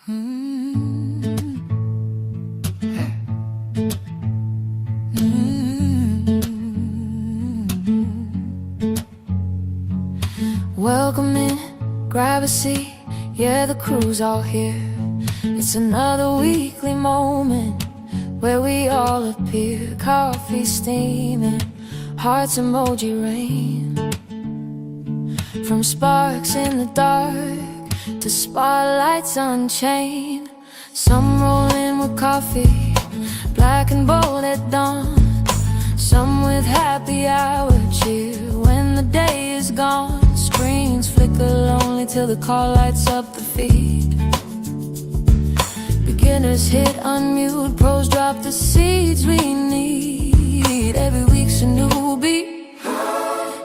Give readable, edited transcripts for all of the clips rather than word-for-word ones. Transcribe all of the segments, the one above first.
Welcome in, grab a seat, yeah, the crew's all here. It's another weekly moment where we all appear. Coffee steaming, hearts emoji rain. From sparks in the dark to spotlights unchained. Some roll in with coffee, black and bold at dawn. Some with happy hour cheer when the day is gone. Screens flicker lonely till the call lights up the feed. Beginners hit unmute, pros drop the seeds we need. Every week's a new beat,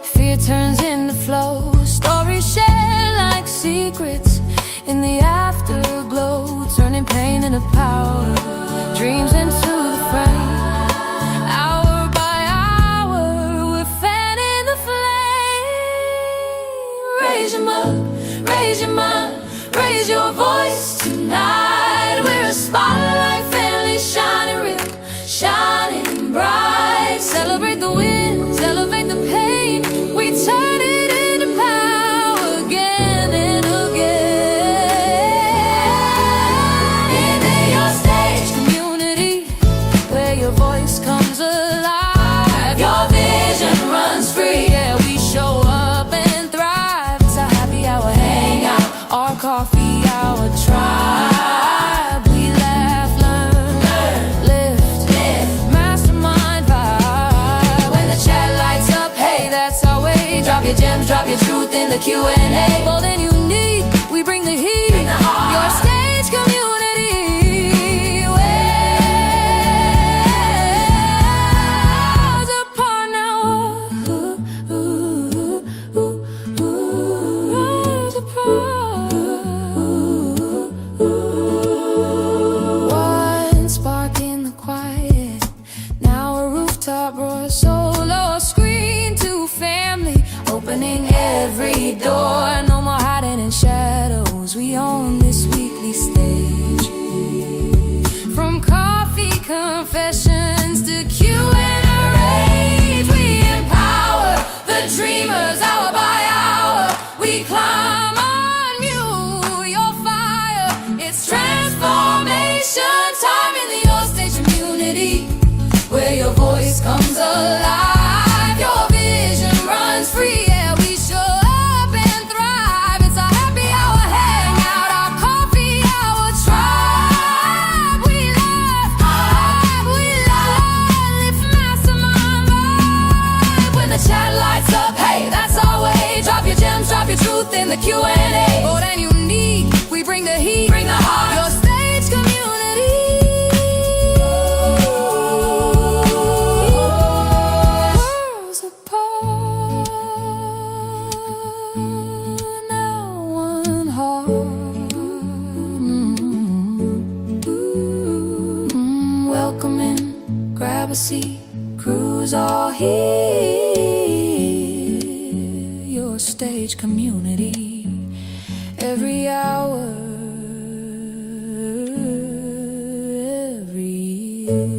fear turns into flow. Stories shared like secrets in the afterglow, turning pain into power, dreams into the frame. Hour by hour, we're fanning the flame. Raise your mug, raise your mind, raise your voice tonight. We're a spotlight family, shining real, shining bright. Celebrate the wins, elevate the pain. We turn it into power again and again. Into your stage community, where your voice comes alive. Your vision runs free, yeah, we show up and thrive. It's a happy hour hangout, our coffee hour tribe. We laugh, learn, lift, mastermind vibe. When the chat lights up, hey, that's our way. Drop your gems, drop your truth in the Q&A. Bold and unique, we bring the heat. Your stage community, worlds apart now. Worlds apart. One spark in the quiet, now a rooftop roar. Solo screen to family, opening every door. No more hiding in shadows, we own this weekly stage. From coffee confessions to Q&A, we empower the dreamers hour by hour. We climb on you, your fire. It's transformation time in the Your Stage community, where your voice comes alive. Your vision runs free, yeah, we show up and thrive. It's a happy hour hangout, our coffee hour tribe. We laugh, lift mastermind vibe. When the chat lights up, hey, that's our way. Drop your gems, drop your truth in the Q&A. Bold and unique, we bring the heat, bring the heart. Your stage community, worlds apart, now one heart. Welcome in, grab a seat, crew's all here. Your stage community, every hour, every year.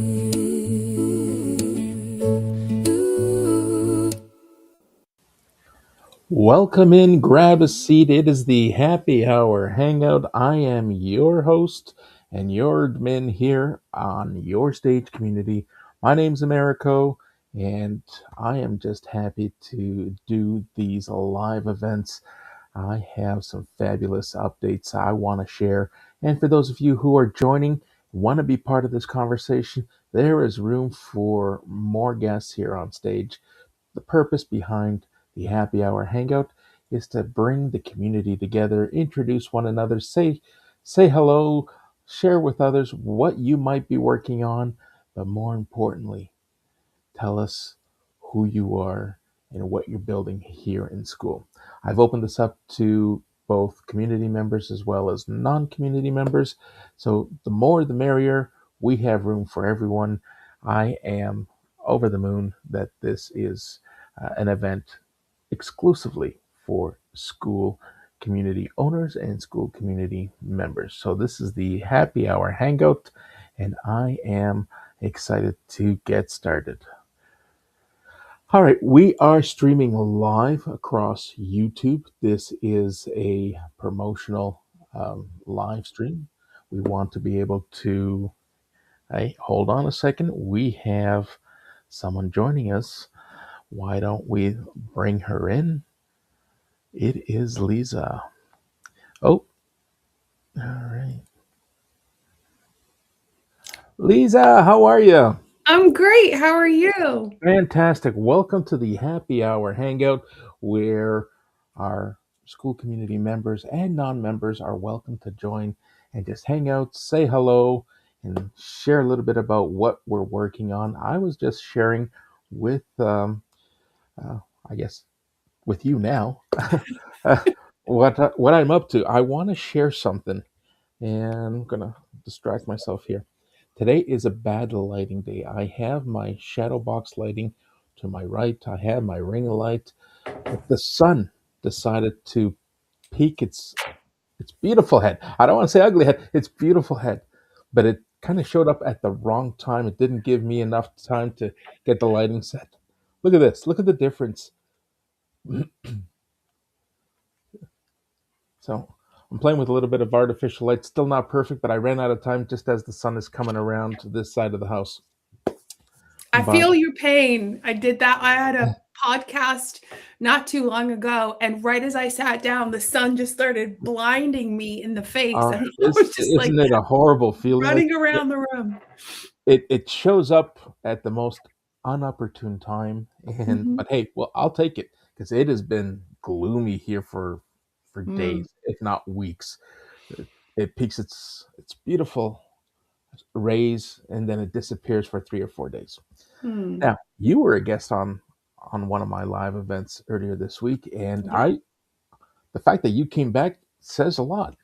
Welcome in, grab a seat. It is the Happy Hour Hangout. I am your host and your admin here on Your Stage Community. My name's Americo, and I am just happy to do these live events. I have some fabulous updates I want to share. And for those of you who are joining, want to be part of this conversation, there is room for more guests here on stage. The purpose behind the Happy Hour Hangout is to bring the community together, introduce one another, say hello, share with others what you might be working on, but more importantly, tell us who you are and what you're building here in Skool. I've opened this up to both community members as well as non-community members, so the more the merrier. We have room for everyone. I am over the moon that this is an event exclusively for Skool community owners and school community members. So, this is the Happy Hour Hangout, and I am excited to get started. All right, we are streaming live across YouTube. This is a promotional live stream. We want to be able to. Hey, hold on a second. We have someone joining us. Why don't we bring her in? It is Lisa. Oh, all right. Lisa, how are you? I'm great. How are you? Fantastic. Welcome to the Happy Hour Hangout, where our school community members and non members are welcome to join and just hang out, say hello, and share a little bit about what we're working on. I was just sharing with, uh, I guess, with you now, uh, what I'm up to. I want to share something, and I'm gonna distract myself here. Today is a bad lighting day. I have my shadow box lighting to my right. I have my ring light, but the sun decided to peek its beautiful head. I don't want to say ugly head. It's beautiful head, but it kind of showed up at the wrong time. It didn't give me enough time to get the lighting set. Look at this. Look at the difference. So I'm playing with a little bit of artificial light. Still not perfect, but I ran out of time just as the sun is coming around to this side of the house. I But feel your pain. I did that. I had a podcast not too long ago, and right as I sat down, the sun just started blinding me in the face, and I was just like isn't it a horrible feeling? Like running around the room. it shows up at the most unopportune time, and Mhm. but hey, well, I'll take it because it has been gloomy here for Mm. days, if not weeks. It peaks its beautiful rays, and then it disappears for 3 or 4 days. Hmm. Now, you were a guest on one of my live events earlier this week, and Yeah. I the fact that you came back says a lot.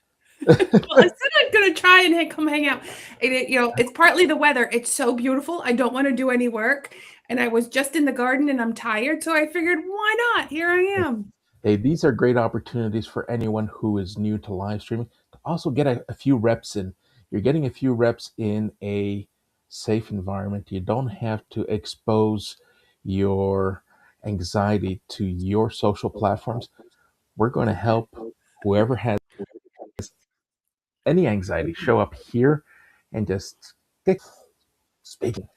Well, I said I'm gonna try and come hang out. It's partly the weather. It's so beautiful. I don't want to do any work, and I was just in the garden, and I'm tired, so I figured, why not? Here I am. Hey, these are great opportunities for anyone who is new to live streaming to also get a few reps in. You're getting a few reps in a safe environment. You don't have to expose your anxiety to your social platforms. We're going to help whoever has any anxiety show up here and just get speaking.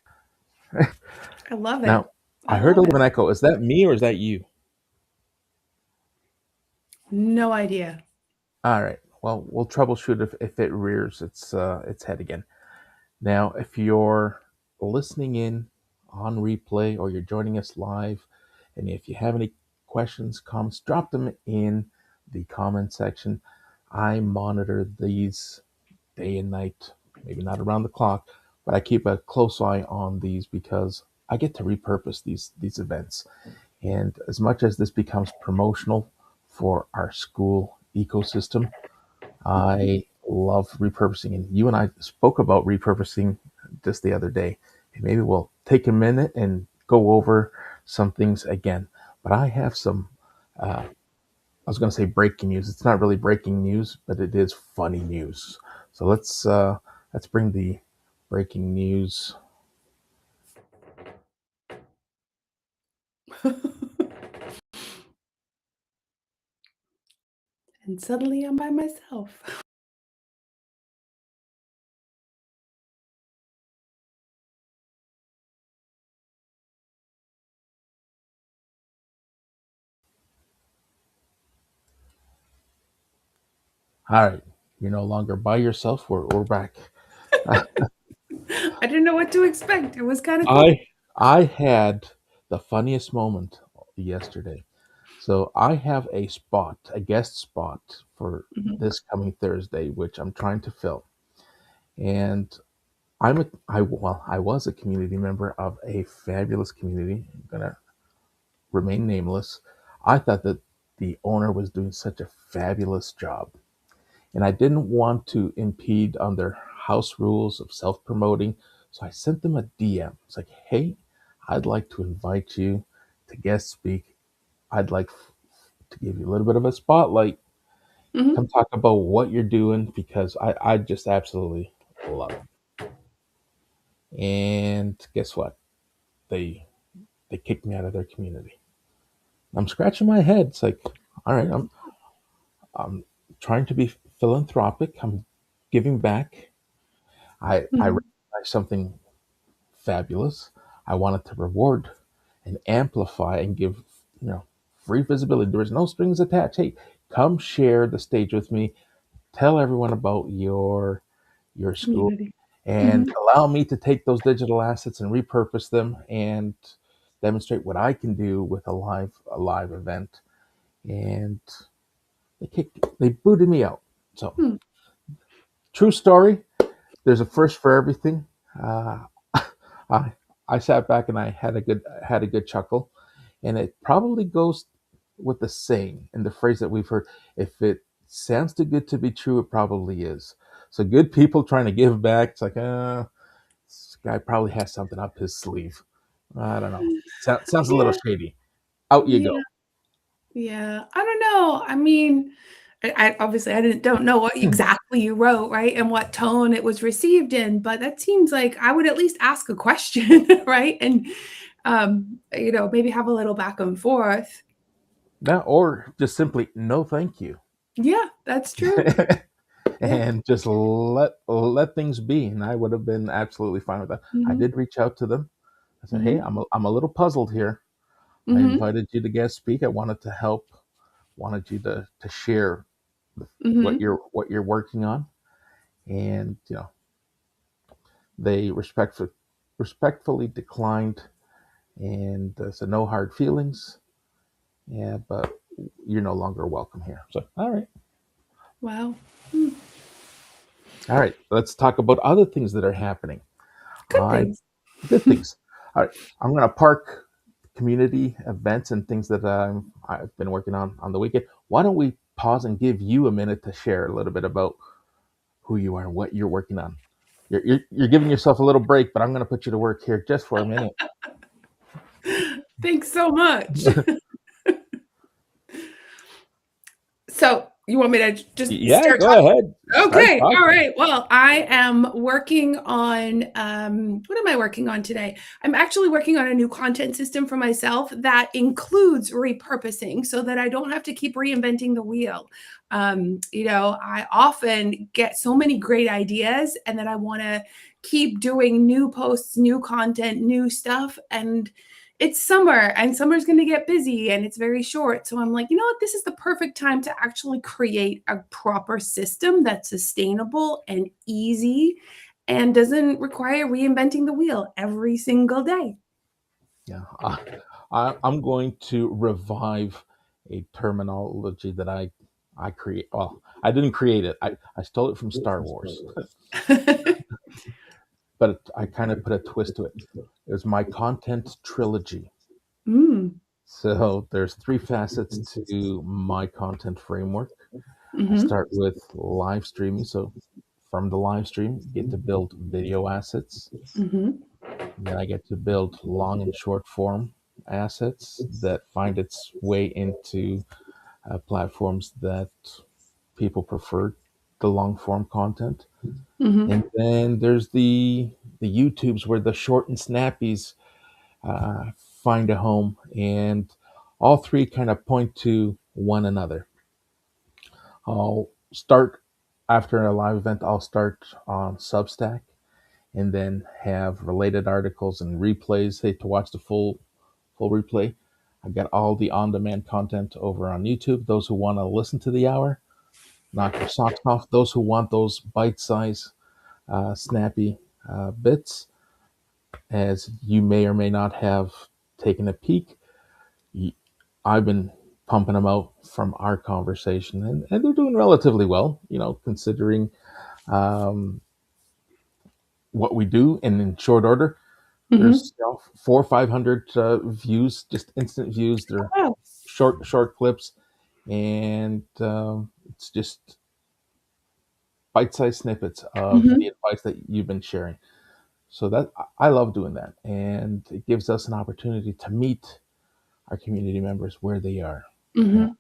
I love it. Now, I I heard a love little it. bit of an echo. Is that me or is that you? No idea. All right. Well, we'll troubleshoot if it rears its head again. Now, if you're listening in on replay or you're joining us live, and if you have any questions, comments, drop them in the comment section. I monitor these day and night, maybe not around the clock, but I keep a close eye on these because I get to repurpose these events. And as much as this becomes promotional for our school ecosystem, I love repurposing. And you and I spoke about repurposing just the other day. And maybe we'll take a minute and go over some things again. But I have some, I was going to say breaking news. It's not really breaking news, but it is funny news. So let's bring the breaking news. And suddenly I'm by myself. All right, you're no longer by yourself. We're back. I didn't know what to expect. It was kind of cool. I had the funniest moment yesterday. So I have a guest spot for Mhm. this coming Thursday, which I'm trying to fill. And I was a community member of a fabulous community. I'm gonna remain nameless. I thought that the owner was doing such a fabulous job, and I didn't want to impede on their house rules of self-promoting. So I sent them a DM. It's like, hey, I'd like to invite you to guest speak. I'd like to give you a little bit of a spotlight. Hmm. Come talk about what you're doing because I just absolutely love it. And guess what? They they kicked me out of their community. I'm scratching my head. It's like, all right, I'm trying to be philanthropic. I'm giving back. I Hmm. recognize something fabulous. I wanted to reward and amplify and give, you know, free visibility. There was no strings attached. Hey, come share the stage with me. Tell everyone about your school Community. Hmm. and allow me to take those digital assets and repurpose them and demonstrate what I can do with a live event. And they booted me out. So Hmm. true story. There's a first for everything. Uh, I I sat back and I had a good chuckle, and it probably goes with the saying and the phrase that we've heard: if it sounds too good to be true, it probably is. So good people trying to give back. It's like, this guy probably has something up his sleeve. I don't know. Sounds a little Yeah. shady. Out you Yeah. go. Yeah. I don't know. I mean, I obviously I didn't don't know what exactly you wrote, right? And what tone it was received in, but that seems like I would at least ask a question, right? And maybe have a little back and forth. Now, or just simply no, thank you. Yeah, that's true. Yeah. And just let things be, and I would have been absolutely fine with that. I Mhm. did reach out to them. I said, "Hey, Mhm. I'm a little puzzled here. I Mhm. invited you to guest speak. I wanted to help. Wanted you to share what Mhm. you're working on." And they respectfully declined and said no hard feelings. Yeah, but you're no longer welcome here. So, Wow. Hmm. all right. Let's talk about other things that are happening. Good I things. Good things. All right, I'm going to park community events and things that I've been working on the weekend. Why don't we pause and give you a minute to share a little bit about who you are and what you're working on? You're giving yourself a little break, but I'm going to put you to work here just for a minute. Thanks so much. So, you want me to just Yeah, start go talking? ahead. Start Okay. All talking. right. Well, I am working on what am I working on today? I'm actually working on a new content system for myself that includes repurposing so that I don't have to keep reinventing the wheel. I often get so many great ideas and then I want to keep doing new posts, new content, new stuff. And it's summer and summer's going to get busy and it's very short. So I'm like, you know what? This is the perfect time to actually create a proper system that's sustainable and easy and doesn't require reinventing the wheel every single day. Yeah, I'm going to revive a terminology that I create. Well, I didn't create it. I stole it from Star Wars, but I kind of put a twist to it. It was my content trilogy. Mm. So there's three facets to my content framework. I Hmm. start with live streaming. So from the live stream, you get to build video assets. Hmm. Then I get to build long and short form assets that find its way into platforms that people prefer the long form content. Hmm. And then there's the YouTubes where the short and snappies find a home, and all three kind of point to one another. I'll start after a live event. I'll start on Substack, and then have related articles and replays. Hey, to watch the full replay, I've got all the on-demand content over on YouTube. Those who want to listen to the hour, knock your socks off. Those who want those bite-sized, snappy bits, as you may or may not have taken a peek, I've been pumping them out from our conversation, and they're doing relatively well, considering um, what we do. And in short order, Hmm. there's four or 500 views, just instant views. They're Wow. short clips, and it's just bite-sized snippets of the Hmm. advice that you've been sharing. So that I love doing that, and it gives us an opportunity to meet our community members where they are. Yeah. Hmm.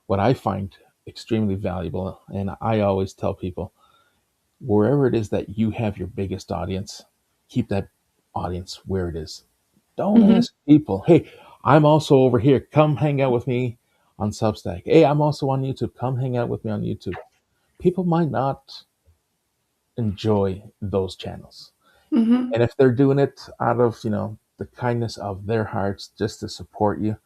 What I find extremely valuable. And I always tell people, wherever it is that you have your biggest audience, keep that audience where it is. Don't Hmm. ask people, hey, I'm also over here. Come hang out with me on Substack. Hey, I'm also on YouTube. Come hang out with me on YouTube. People might not enjoy those channels. Hmm. And if they're doing it out of, the kindness of their hearts just to support you,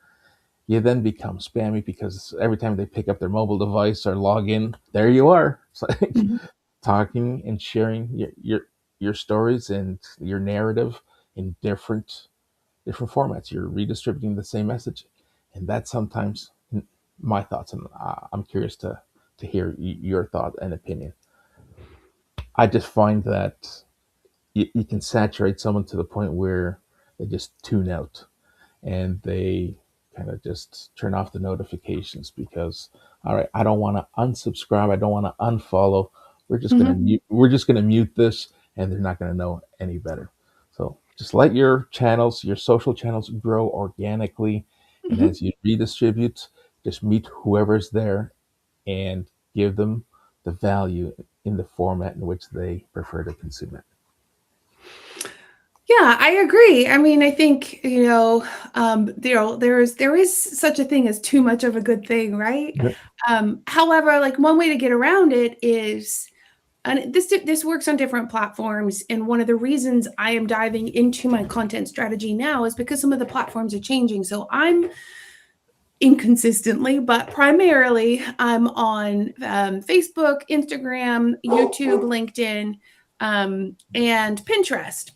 you then become spammy because every time they pick up their mobile device or log in, there you are. It's like Hmm. talking and sharing your stories and your narrative in different formats. You're redistributing the same message, and that's sometimes my thoughts. And I'm curious to hear your thought and opinion. I just find that you can saturate someone to the point where they just tune out and they kind of just turn off the notifications because, all right, I don't want to unsubscribe, I don't want to unfollow. Hmm. We're just gonna mute this, and they're not gonna know any better. So just let your social channels grow organically, and Hmm. as you redistribute, just meet whoever's there and give them the value in the format in which they prefer to consume it. Yeah, I agree. I mean, I think, there is such a thing as too much of a good thing, right? Yeah. However, like one way to get around it is, and this works on different platforms. And one of the reasons I am diving into my content strategy now is because some of the platforms are changing. So I'm inconsistently, but primarily I'm on Facebook, Instagram, YouTube, LinkedIn, and Pinterest.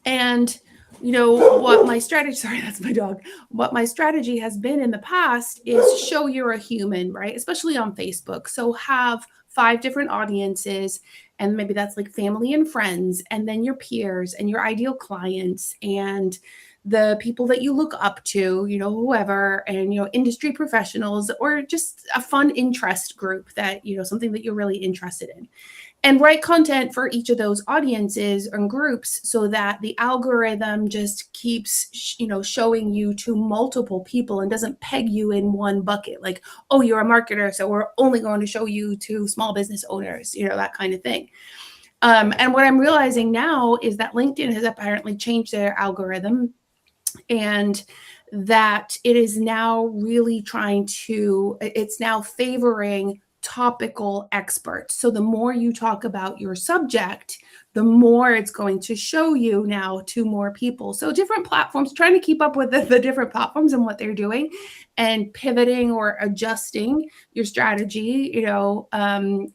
And what my strategy, sorry, that's my dog. What my strategy has been in the past is show you're a human, right? Especially on Facebook. So have 5 different audiences, and maybe that's like family and friends, and then your peers and your ideal clients and the people that you look up to, whoever, and industry professionals, or just a fun interest group that, something that you're really interested in, and write content for each of those audiences and groups so that the algorithm just keeps showing you to multiple people and doesn't peg you in one bucket, like, oh, you're a marketer, so we're only going to show you to small business owners, that kind of thing. And what I'm realizing now is that LinkedIn has apparently changed their algorithm, and that it is now really it's now favoring topical experts. So the more you talk about your subject, the more it's going to show you now to more people. So different platforms, trying to keep up with the different platforms and what they're doing, and pivoting or adjusting your strategy,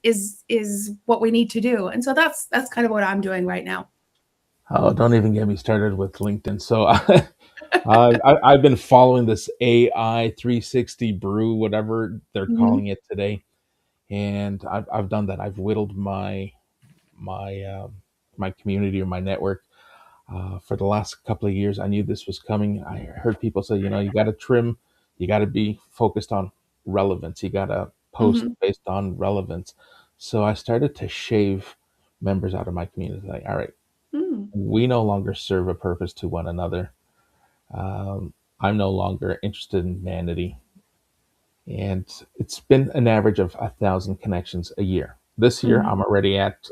is what we need to do. And so that's kind of what I'm doing right now. Oh, don't even get me started with LinkedIn. So I've been following this AI 360 brew, whatever they're Mhm. calling it today, and I've done that. I've whittled my my community or my network for the last couple of years. I knew this was coming. I heard people say, you got to trim, you got to be focused on relevance, you got to post Mhm. based on relevance. So I started to shave members out of my community. Like, all right, Mm. we no longer serve a purpose to one another. I'm no longer interested in vanity. And it's been an average of 1,000 connections a year. This year, Mhm. I'm already at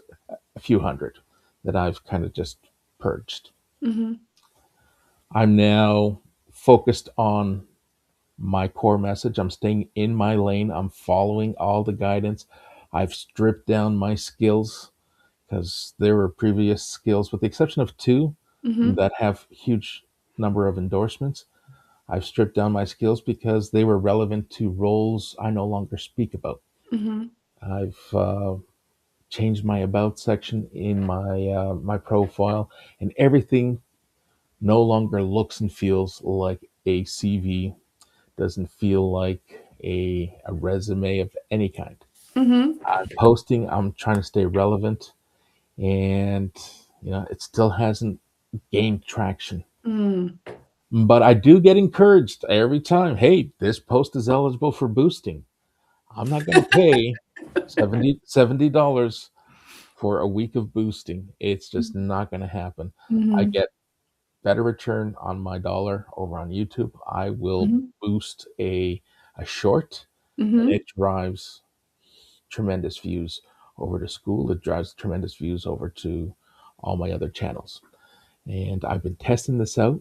a few hundred that I've kind of just purged. Mhm. I'm now focused on my core message. I'm staying in my lane. I'm following all the guidance. I've stripped down my skills because there were previous skills, with the exception of two, Mhm. that have huge number of endorsements. I've stripped down my skills because they were relevant to roles I no longer speak about. Mhm. I've changed my about section in my profile, and everything no longer looks and feels like a CV. Doesn't feel like a resume of any kind. Mhm. I'm posting. I'm trying to stay relevant, and it still hasn't gained traction. Mm. But I do get encouraged every time. Hey, this post is eligible for boosting. I'm not going to pay $70 for a week of boosting. It's just not going to happen. I Mhm. get better return on my dollar over on YouTube. I will Mhm. boost a short. and Mm-hmm. it drives tremendous views over to Skool. It drives tremendous views over to all my other channels. And I've been testing this out.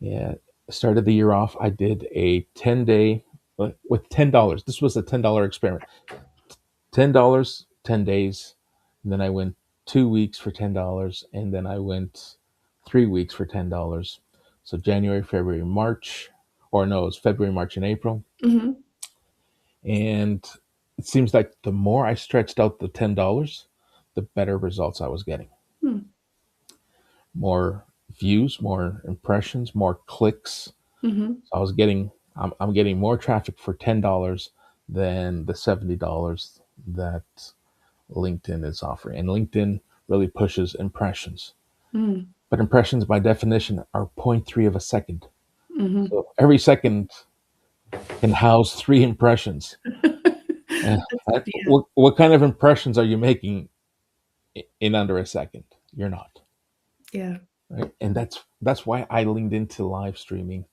Yeah, started the year off. I did a 10-day with $10. This was a $10 experiment. $10, 10 days. And then I went 2 weeks for $10. And then I went 3 weeks for $10. So January, February, March, or no, it was February, March, and April. Mm-hmm. And it seems like the more I stretched out the $10, the better results I was getting. Hmm. More views, more impressions, more clicks. Mm-hmm. So I'm getting more traffic for $10 than the $70 that LinkedIn is offering. And LinkedIn really pushes impressions. Mm-hmm. But impressions by definition are zero point 0.3 of a second. Mm-hmm. So every second can house three impressions. Yeah. What kind of impressions are you making in under a second? You're not, Yeah. right? And that's why I leaned into live streaming,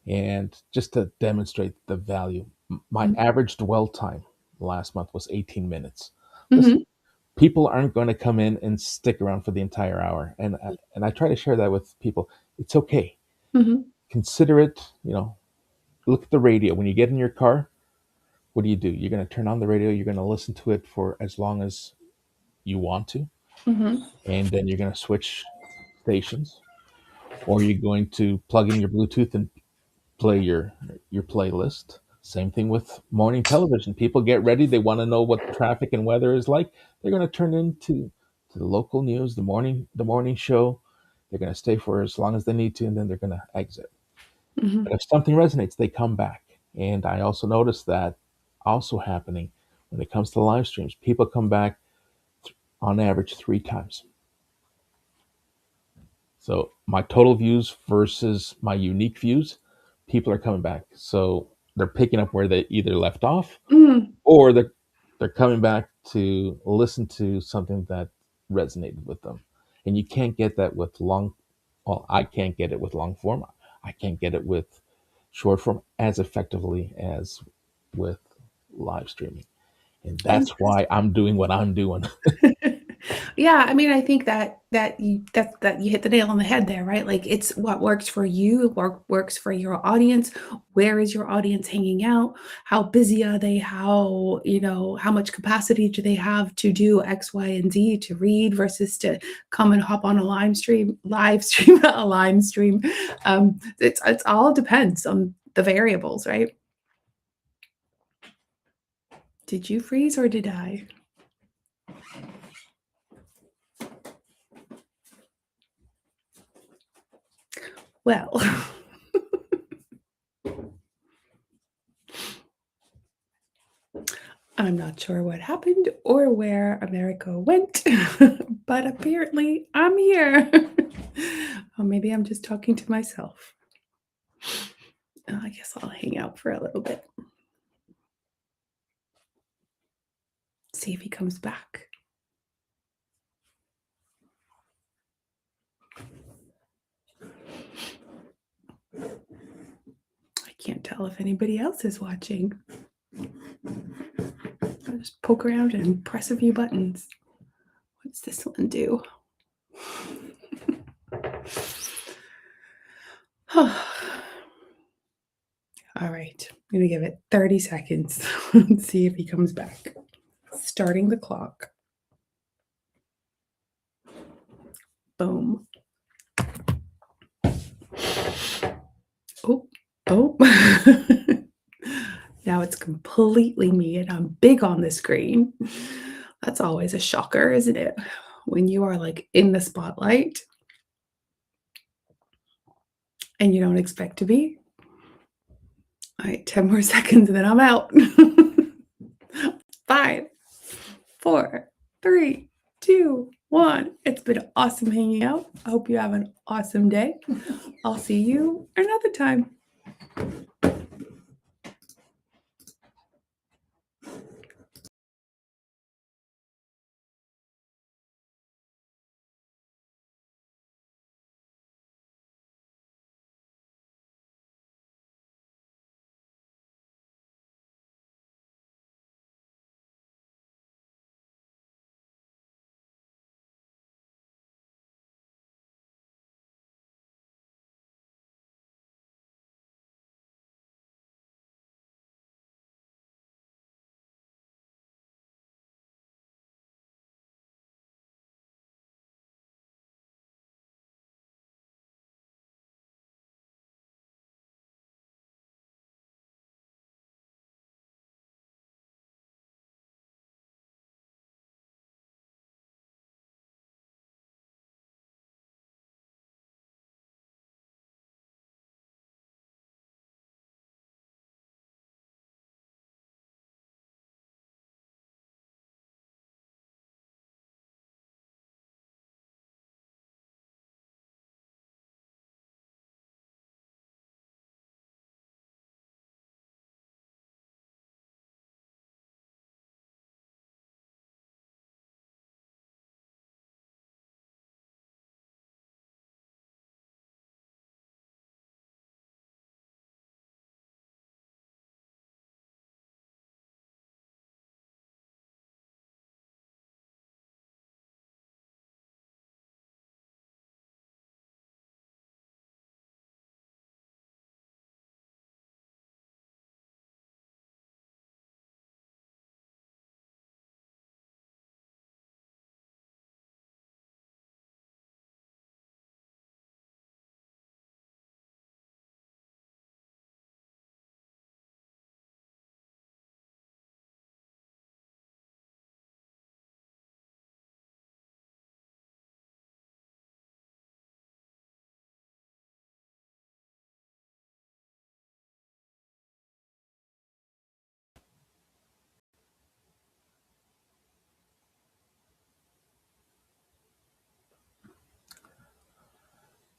and just to demonstrate the value. My average dwell time last month was 18 minutes. Mm-hmm. Listen, people aren't going to come in and stick around for the entire hour, and I try to share that with people. It's okay. Mm-hmm. Consider it. Look at the radio when you get in your car. What do? You're going to turn on the radio. You're going to listen to it for as long as you want to, Mm-hmm. and then you're going to switch stations, or you're going to plug in your Bluetooth and play your playlist. Same thing with morning television. People get ready; they want to know what the traffic and weather is like. They're going to turn into to the local news, the morning show. They're going to stay for as long as they need to, and then they're going to exit. Mm-hmm. But if something resonates, they come back. And I also noticed that also happening when it comes to live streams. People come back on average 3 times. So my total views versus my unique views, people are coming back. So they're picking up where they either left off, Mm-hmm. or they're coming back to listen to something that resonated with them. And you can't get that with long. Well, I can't get it with long form. I can't get it with short form as effectively as with live streaming. And that's why Interesting. I'm doing what I'm doing. Yeah, I mean, I think that you hit the nail on the head there, right? Like it's what works for you, works for your audience. Where is your audience hanging out? How busy are they? How much capacity do they have to do X, Y, and Z to read versus to come and hop on a live stream, a live stream. It's all depends on the variables, right? Did you freeze or did I? Well, I'm not sure what happened or where America went, but apparently I'm here. Or maybe I'm just talking to myself. I guess I'll hang out for a little bit, see if he comes back. I can't tell if anybody else is watching. I'll just poke around and press a few buttons. What's this one do? All right, I'm gonna give it 30 seconds and see if he comes back. Starting the clock. Boom. Oh, oh. Now it's completely me and I'm big on the screen. That's always a shocker, isn't it? When you are like in the spotlight and you don't expect to be. All right, 10 more seconds and then I'm out. 5, 4, 3, 2, 1. It's been awesome hanging out. I hope you have an awesome day. I'll see you another time.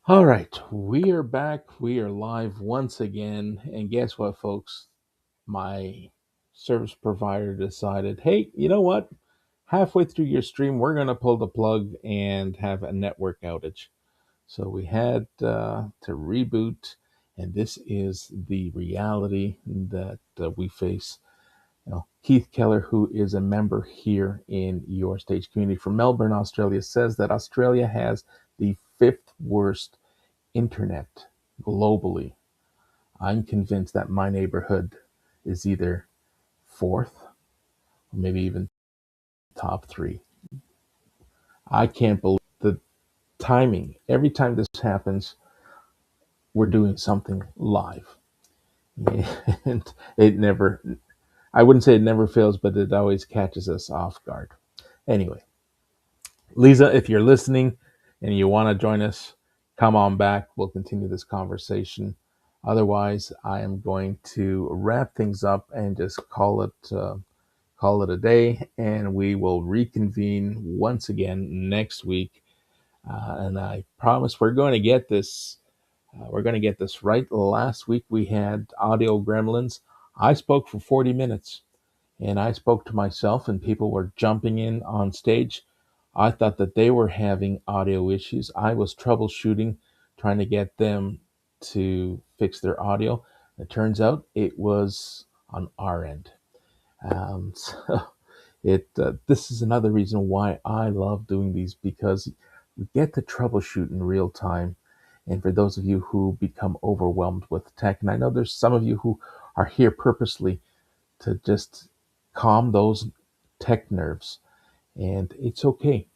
All right, we are back. We are live once again. And guess what, folks? My service provider decided, hey, you know what? Halfway through your stream, we're going to pull the plug and have a network outage. So we had to reboot, and this is the reality that we face. Keith Keller, who is a member here in Your Stage community from Melbourne, Australia, says that Australia has the fifth worst internet globally. I'm convinced that my neighborhood is either fourth or maybe even top three. I can't believe the timing. Every time this happens, we're doing something live. And it never, I wouldn't say it never fails, but it always catches us off guard. Anyway, Lisa, if you're listening and you want to join us, come on back. We'll continue this conversation. Otherwise, I am going to wrap things up and just call it a day, and we will reconvene once again next week. And I promise we're going to get this. We're going to get this right. Last week we had audio gremlins. I spoke for 40 minutes, and I spoke to myself, and people were jumping in on stage. I thought that they were having audio issues. I was troubleshooting, trying to get them to fix their audio. It turns out it was on our end. So this is another reason why I love doing these, because we get to troubleshoot in real time. And for those of you who become overwhelmed with tech, and I know there's some of you who are here purposely to just calm those tech nerves, and it's okay.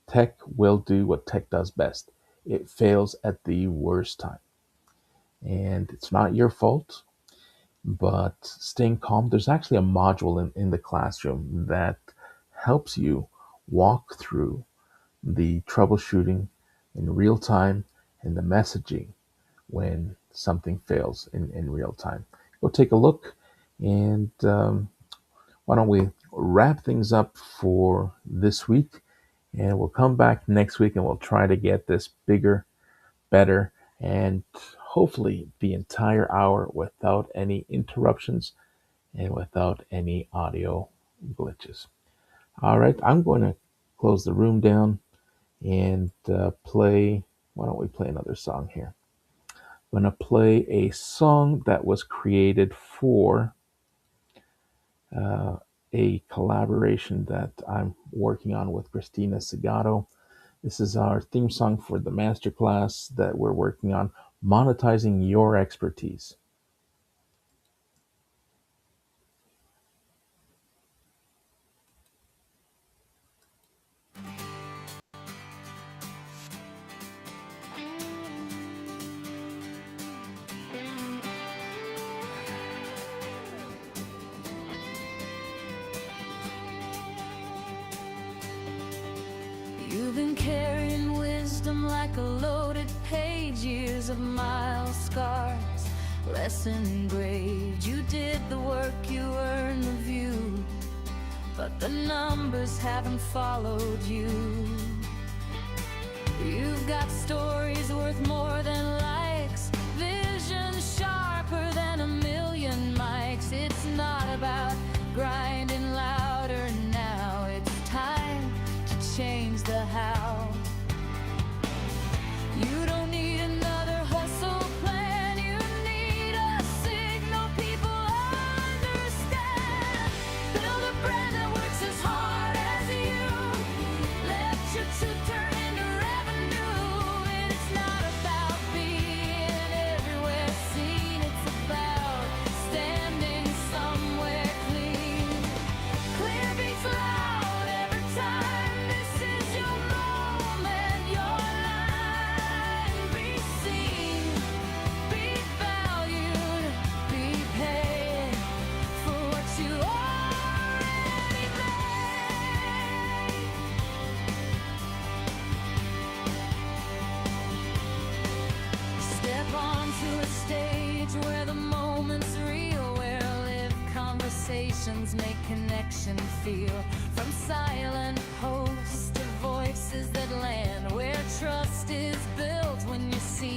Tech will do what tech does best. It fails at the worst time, and it's not your fault. But staying calm, there's actually a module in the classroom that helps you walk through the troubleshooting in real time and the messaging when something fails in real time. Go take a look, and why don't we wrap things up for this week, and we'll come back next week and we'll try to get this bigger, better, and hopefully the entire hour without any interruptions and without any audio glitches. All right, I'm going to close the room down and play. Why don't we play another song here? I'm going to play a song that was created for uh, a collaboration that I'm working on with Christina Segato. This is our theme song for the masterclass that we're working on, monetizing your expertise. You've been carrying wisdom like a loaded page, years of miles, scars, lesson engraved. You did the work, you earned the view, but the numbers haven't followed you. You've got stories worth more than likes, vision sharper than a million mics. It's not about grinding louder now, it's time to change the how. You don't need another hustle plan, you need a signal people understand. Build a brand that works as hard as you, let your truth turn into revenue. And it's not about being everywhere seen, it's about standing somewhere clean. Clear beats loud every time, this is your moment, your line. Be seen, be valued, be paid for what you already made. Step onto a stage where the moment's real, where live conversations make connection feel. From silent posts to voices that land, where trust is built when you're seen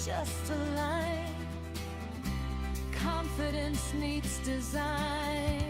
just a line. Confidence meets design.